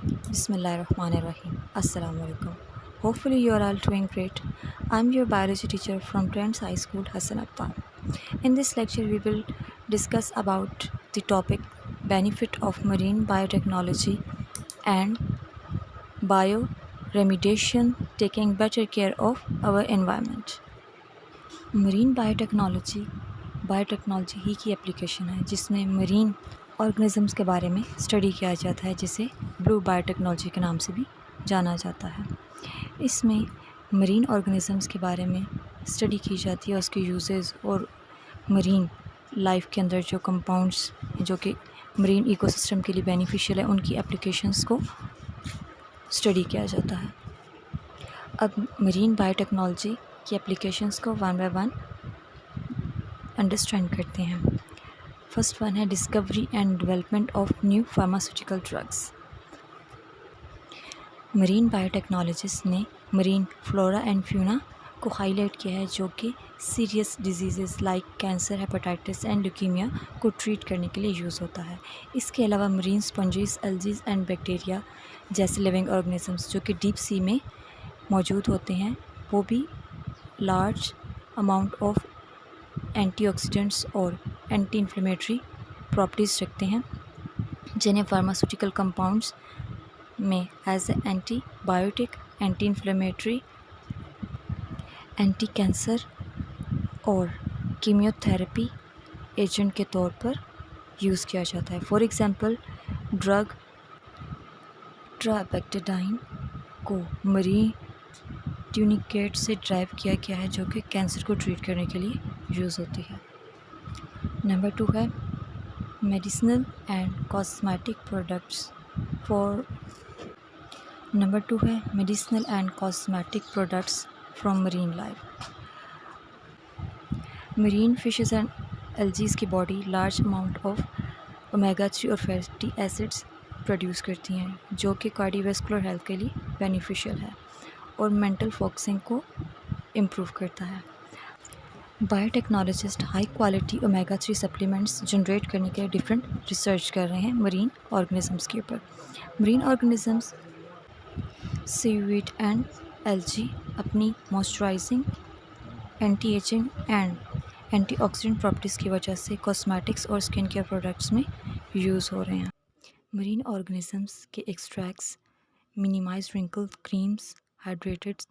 Bismillahirrahmanirrahim. Assalamu alaikum. Hopefully you are all doing great. I'm your biology teacher from Trends High School, Hassan Attar. In this lecture, we will discuss about the topic benefit of marine biotechnology and bioremediation, taking better care of our environment. Marine biotechnology ही की application है जिसमें marine organisms के बारे में study किया जाता है, जिसे ब्लू बायोटेक्नोलॉजी के नाम से भी जाना जाता है। इसमें मरीन ऑर्गेनिज़म्स के बारे में स्टडी की जाती है, उसके यूजेस और मरीन लाइफ के अंदर जो कंपाउंड्स जो कि मरीन इकोसिस्टम के लिए बेनिफिशियल है, उनकी एप्लीकेशंस को स्टडी किया जाता है। अब मरीन बायोटेक्नोलॉजी की एप्लीकेशंस को वन बाय वन अंडरस्टैंड करते हैं। फर्स्ट वन है discovery and development of new pharmaceutical drugs. Marine biotechnologist ने मरीन फ्लोरा एंड फ्यूना को हाईलाइट किया है, जो कि serious disease like cancer, hepatitis and leukaemia को ट्रीट करने के लिए यूज़ होता है। इसके अलावा मरीन स्पंजीज, एल्जीज एंड बैक्टीरिया जैसे लिविंग ऑर्गेनिजम्स जो कि डीप सी में मौजूद होते हैं, वो भी लार्ज अमाउंट ऑफ एंटीऑक्सीडेंट्स और एंटी इन्फ्लेमेटरी प्रॉपर्टीज़ रखते हैं, जिन्हें फार्मास्यूटिकल कंपाउंड्स में as a antibiotic, anti inflammatory, anti cancer और कीमियोथेरेपी एजेंट के तौर पर यूज़ किया जाता है। फॉर एग्ज़ाम्पल ड्रग ट्रापेक्टिडाइन को मरीन ट्यूनिकेट से ड्राइव किया गया है, जो कि कैंसर को ट्रीट करने के लिए यूज़ होती है। नंबर 2 है medicinal and cosmetic products from marine life. Marine fishes and algae की body large amount of omega 3 और फैटी एसिड्स प्रोड्यूस करती हैं, जो कि कार्डियोवैस्कुलर हेल्थ के लिए बेनिफिशियल है और मेंटल फोकसिंग को इम्प्रूव करता है। Biotechnologist high quality omega 3 supplements generate करने के लिए डिफरेंट रिसर्च कर रहे हैं मरीन ऑर्गेनिजम्स के ऊपर। Marine organisms seaweed and algae अपनी moisturising, anti ageing and antioxidant properties की वजह से कॉस्मेटिक्स और स्किन केयर प्रोडक्ट्स में यूज़ हो रहे हैं। मरीन ऑर्गेनिजम्स के extracts minimise wrinkle creams, hydrated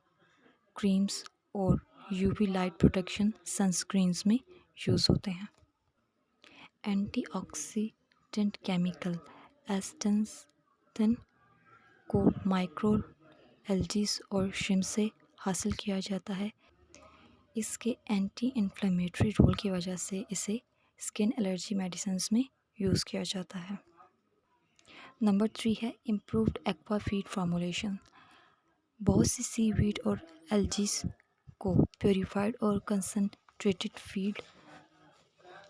creams और यूवी लाइट प्रोटेक्शन सनस्क्रीन्स में यूज़ होते हैं। एंटीऑक्सीडेंट केमिकल एस्टेंसन को माइक्रो एल्जीज और शिम से हासिल किया जाता है। इसके एंटी इन्फ्लेमेटरी रोल की वजह से इसे स्किन एलर्जी मेडिसिन्स में यूज़ किया जाता है। नंबर 3 है इम्प्रूव्ड एक्वा फीड फॉर्मुलेशन। बहुत सी सीवीड और एल्जीज को प्योरीफाइड और कंसनट्रेटेड फीड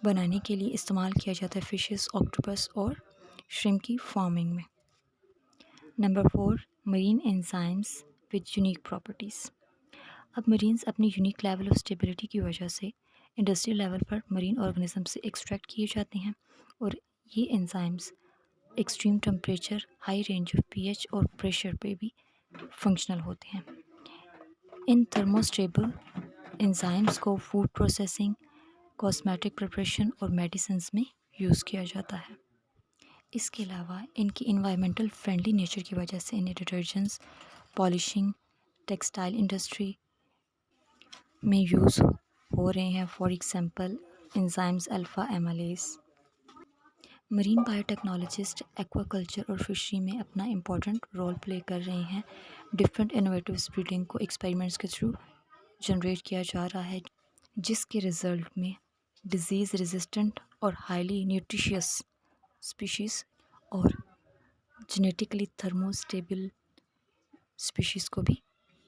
बनाने के लिए इस्तेमाल किया जाता है फिशेस, ऑक्टोपस और श्रिम्प की फार्मिंग में। Number 4 marine enzymes with unique properties. अब मरीन्स अपनी यूनिक लेवल ऑफ स्टेबिलिटी की वजह से इंडस्ट्रियल लेवल पर मरीन ऑर्गेनिज्म से एक्सट्रैक्ट किए जाते हैं, और ये enzymes extreme temperature, high range of pH और प्रेशर पे भी फंक्शनल होते हैं। इन थर्मोस्टेबल एंजाइम्स को फूड प्रोसेसिंग, कॉस्मेटिक प्रिपरेशन और मेडिसिन्स में यूज़ किया जाता है। इसके अलावा इनकी इन्वायरमेंटल फ्रेंडली नेचर की वजह से इन्हें डिटर्जेंट्स, पॉलिशिंग, टेक्सटाइल इंडस्ट्री में यूज़ हो रहे हैं। For example enzymes alpha amylase. Marine biotechnologist aquaculture और फिशरी में अपना इम्पॉर्टेंट रोल प्ले कर रहे हैं। डिफरेंट इनोवेटिव ब्रीडिंग को एक्सपेरिमेंट्स के थ्रू जनरेट किया जा रहा है, जिसके रिजल्ट में डिजीज़ रेजिस्टेंट और हाईली न्यूट्रिशियस स्पीशीज़ और जेनेटिकली थर्मोस्टेबल स्पीशीज़ को भी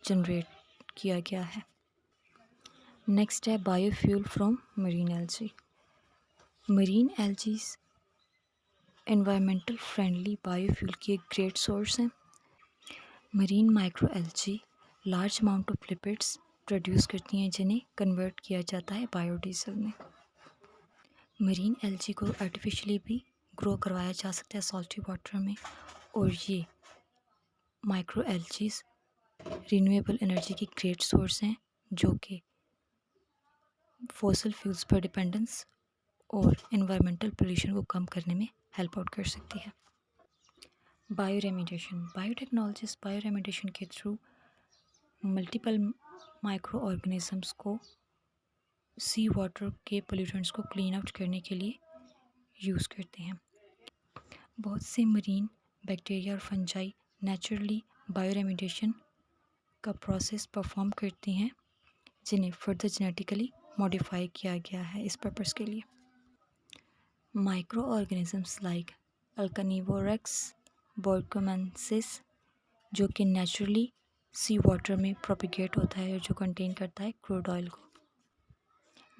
जनरेट किया गया है। नेक्स्ट है biofuel from marine algae. Marine एल्जीज environmental friendly biofuel की एक ग्रेट सोर्स है। Marine micro algae large amount of lipids produce करती हैं, जिन्हें कन्वर्ट किया जाता है बायोडीजल में। मरीन एल्जी को आर्टिफिशियली भी ग्रो करवाया जा सकता है सॉल्टी वाटर में, और ये माइक्रो एल्गीज रिन्यूएबल एनर्जी की ग्रेट सोर्स हैं जो कि फॉसिल फ्यूल्स पर डिपेंडेंस और एनवायरमेंटल पोल्यूशन को कम करने में हेल्प आउट कर सकती है। बायोरेमिडिएशन बायोटेक्नोलॉजिस्ट बायोरेमिडिएशन के थ्रू मल्टीपल माइक्रो ऑर्गेनिजम्स को सी वाटर के पोल्यूटेंट्स को क्लीन आउट करने के लिए यूज़ करते हैं। बहुत से मरीन बैक्टीरिया और फंजाई नेचुरली बायोरेमिडिएशन का प्रोसेस परफॉर्म करती हैं जिन्हें फर्दर जेनेटिकली मॉडिफाई किया गया है इस पर्पस के लिए। Micro organisms like Alcanivorax borkumensis जो कि नेचुरली सी वाटर में प्रोपिगेट होता है और जो कंटेन करता है क्रूड ऑयल को।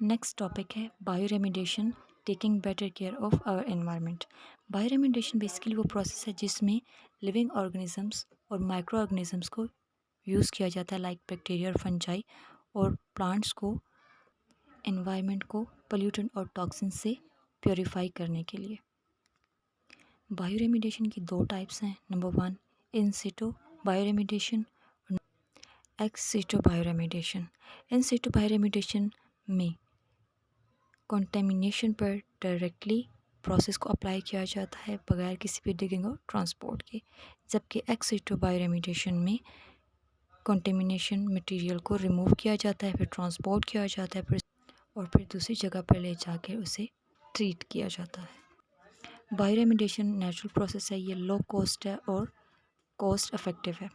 नेक्स्ट टॉपिक है bioremediation taking better care of our environment. Bioremediation basically वो प्रोसेस है जिसमें लिविंग ऑर्गेनिजम्स और माइक्रो ऑर्गेनिजम्स को यूज़ किया जाता है लाइक बैक्टीरिया और फंजाई और प्लांट्स को एनवायरनमेंट को पोल्यूटेंट और टॉक्सिन से प्योरीफाई करने के लिए। बायोरेमिडिएशन की दो टाइप्स हैं। Number 1 in situ bioremediation, ex situ bioremediation. In situ bioremediation में कंटेमिनेशन पर डायरेक्टली प्रोसेस को अप्लाई किया जाता है बगैर किसी भी डिगिंग और ट्रांसपोर्ट के, जबकि एक्स सिटू बायोरेमिडिएशन में कंटेमिनेशन मटेरियल को रिमूव किया जाता है, फिर ट्रांसपोर्ट किया जाता है और फिर दूसरी जगह पर ले जाकर उसे ट्रीट किया जाता है। बायोरेमिडिएशन नेचुरल प्रोसेस है, ये लो कॉस्ट है और कॉस्ट इफ़ेक्टिव है।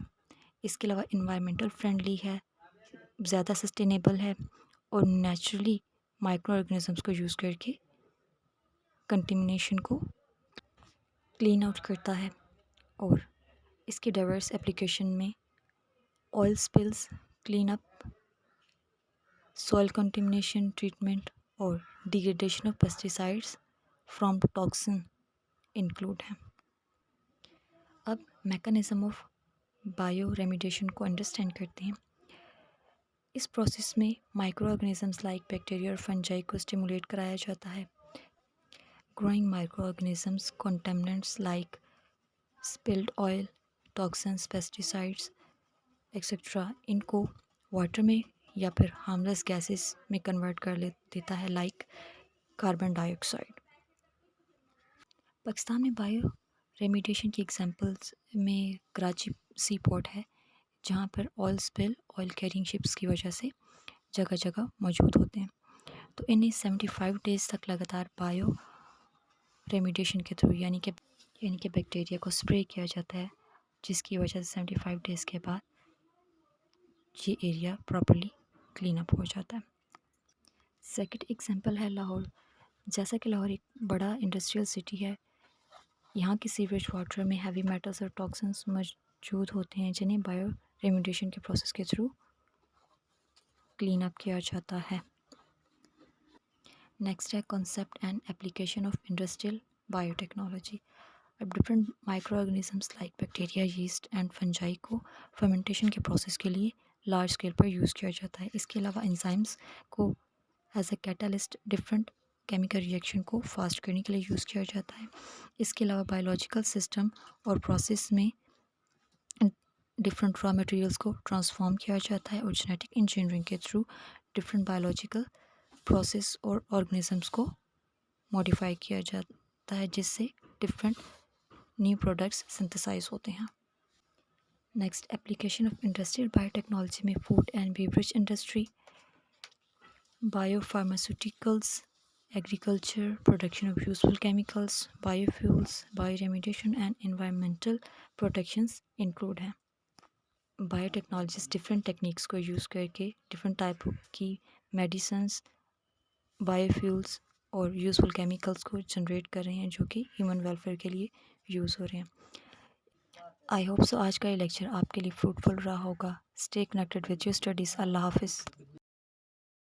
इसके अलावा इन्वायरमेंटल फ्रेंडली है, ज़्यादा सस्टेनेबल है और नेचुरली माइक्रो ऑर्गेनिजम्स को यूज़ करके कंटेमिनेशन को क्लीन आउट करता है। और इसके डाइवर्स एप्लीकेशन में oil spills clean up, soil contamination treatment और degradation of pesticides from toxin include हैं। अब मैकेनिज्म ऑफ बायो रेमिडिएशन को अंडरस्टैंड करते हैं। इस प्रोसेस में माइक्रो ऑर्गेनिजम्स लाइक बैक्टीरिया और फंजाई को स्टिमुलेट कराया जाता है। Growing micro organisms contaminants like spilled oil, toxins, pesticides etcetera इनको वाटर में या फिर हार्मलेस गैसेस में कन्वर्ट कर देता है लाइक कार्बन डाइऑक्साइड। पाकिस्तान में बायो रेमिडिएशन की एग्जांपल्स में कराची सी पोर्ट है जहाँ पर oil spill oil carrying ships की वजह से जगह जगह मौजूद होते हैं। तो इन्हें 75 डेज़ तक लगातार बायो रेमिडिएशन के थ्रू यानी कि बैक्टीरिया को स्प्रे किया जाता है, जिसकी वजह से 75 डेज़ के बाद ये एरिया प्रॉपर्ली क्लीन अप हो जाता है। सेकंड एग्जांपल है लाहौर। जैसा कि लाहौर एक बड़ा इंडस्ट्रियल सिटी है, यहाँ की सीवेज वाटर में हैवी मेटल्स और टॉक्सिन्स मौजूद होते हैं जिन्हें बायो रेमिडिएशन के प्रोसेस के थ्रू क्लीन अप किया जाता है। नेक्स्ट है concept and application of industrial biotechnology. अब different micro organisms like bacteria, yeast and fungi को फर्मेंटेशन के प्रोसेस के लिए लार्ज स्केल पर यूज़ किया जाता है। इसके अलावा एंजाइम्स को as a catalyst different chemical reaction को फास्ट करने के लिए यूज़ किया जाता है। इसके अलावा बायोलॉजिकल सिस्टम और प्रोसेस में डिफरेंट रॉ मटेरियल्स को ट्रांसफॉर्म किया जाता है और जेनेटिक इंजीनियरिंग के थ्रू डिफरेंट बायोलॉजिकल प्रोसेस और ऑर्गेनिजम्स को मॉडिफाई किया जाता है जिससे डिफरेंट न्यू प्रोडक्ट्स सिंथेसाइज होते हैं। Next application of industrial biotechnology में food and beverage industry, biopharmaceuticals, agriculture, production of useful chemicals, biofuels, bioremediation and environmental protections include हैं। बायोटेक्नोलॉजिस्ट डिफरेंट टेक्निक्स को यूज़ करके डिफरेंट टाइप की medicines, biofuels और useful chemicals को generate कर रहे हैं जो कि ह्यूमन वेलफेयर के लिए यूज़ हो रहे हैं। आई होप सो आज का ये लेक्चर आपके लिए फ्रूटफुल रहा होगा। Stay connected with your studies. अल्लाह हाफिज़।